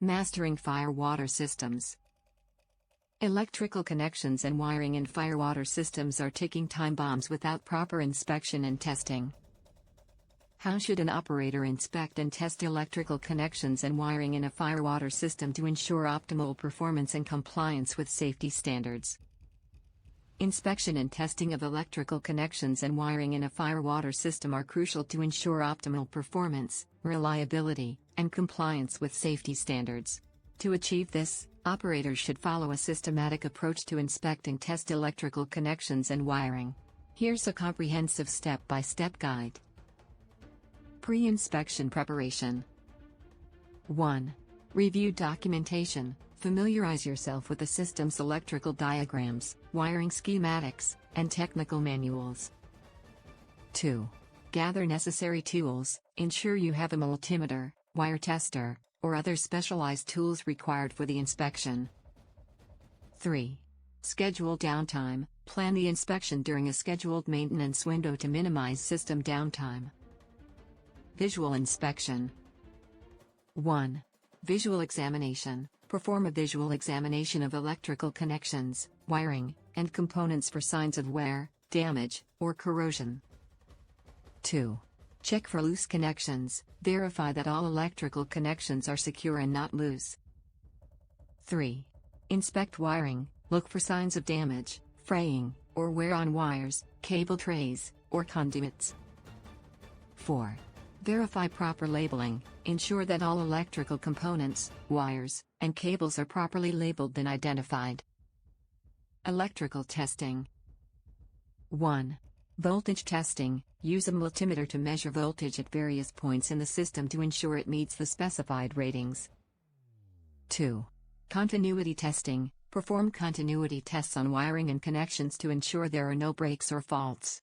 Mastering fire-water systems. Electrical connections and wiring in fire-water systems are ticking time bombs without proper inspection and testing. How should an operator inspect and test electrical connections and wiring in a fire-water system to ensure optimal performance and compliance with safety standards? Inspection and testing of electrical connections and wiring in a fire-water system are crucial to ensure optimal performance, reliability, and compliance with safety standards. To achieve this, operators should follow a systematic approach to inspect and test electrical connections and wiring. Here's a comprehensive step-by-step guide. Pre-inspection preparation. 1. Review documentation. Familiarize yourself with the system's electrical diagrams, wiring schematics, and technical manuals. 2. Gather necessary tools. Ensure you have a multimeter, wire tester, or other specialized tools required for the inspection. 3. Schedule downtime. Plan the inspection during a scheduled maintenance window to minimize system downtime. Visual inspection. 1. Visual examination. Perform a visual examination of electrical connections, wiring, and components for signs of wear, damage, or corrosion. 2. Check for loose connections. Verify that all electrical connections are secure and not loose. 3. Inspect wiring. Look for signs of damage, fraying, or wear on wires, cable trays, or conduits. 4. Verify proper labeling. Ensure that all electrical components, wires, and cables are properly labeled and identified. Electrical testing. 1. Voltage testing. Use a multimeter to measure voltage at various points in the system to ensure it meets the specified ratings. 2. Continuity testing. Perform continuity tests on wiring and connections to ensure there are no breaks or faults.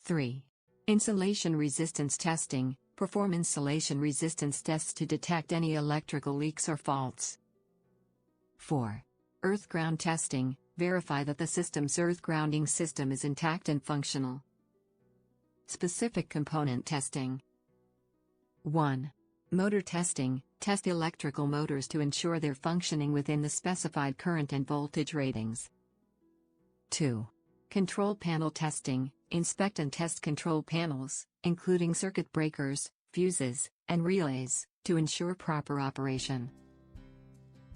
3. Insulation resistance testing. Perform insulation resistance tests to detect any electrical leaks or faults. 4. Earth ground testing. Verify that the system's earth grounding system is intact and functional. Specific component testing. 1. Motor testing. Test electrical motors to ensure they're functioning within the specified current and voltage ratings. 2. Control panel testing. Inspect and test control panels, including circuit breakers, fuses, and relays, to ensure proper operation.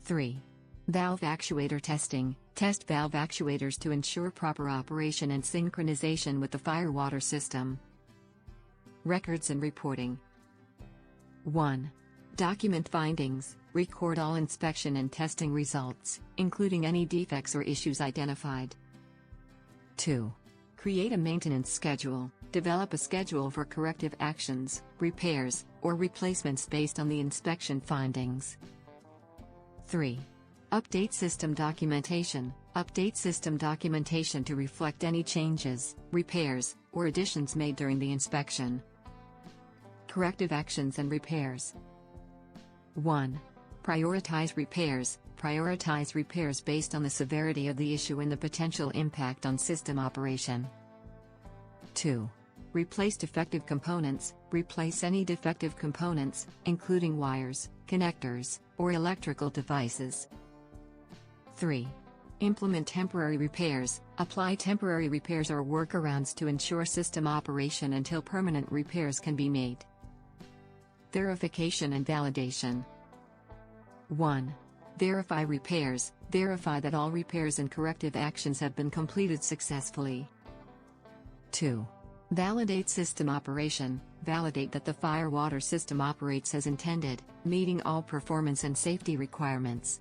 3. Valve actuator testing. Test valve actuators to ensure proper operation and synchronization with the fire-water system. Records and reporting. 1. Document findings. Record all inspection and testing results, including any defects or issues identified. 2. Create a maintenance schedule. Develop a schedule for corrective actions, repairs, or replacements based on the inspection findings. 3. Update system documentation. Update system documentation to reflect any changes, repairs, or additions made during the inspection. Corrective actions and repairs. 1. Prioritize repairs. Prioritize repairs based on the severity of the issue and the potential impact on system operation. 2. Replace defective components. Replace any defective components, including wires, connectors, or electrical devices. 3. Implement temporary repairs. Apply temporary repairs or workarounds to ensure system operation until permanent repairs can be made. Verification and validation. 1. Verify repairs. Verify that all repairs and corrective actions have been completed successfully. 2. Validate system operation. Validate that the fire-water system operates as intended, meeting all performance and safety requirements.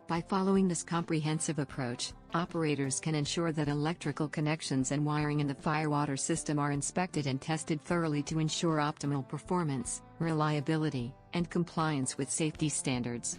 By following this comprehensive approach, operators can ensure that electrical connections and wiring in the fire-water system are inspected and tested thoroughly to ensure optimal performance, reliability, and compliance with safety standards.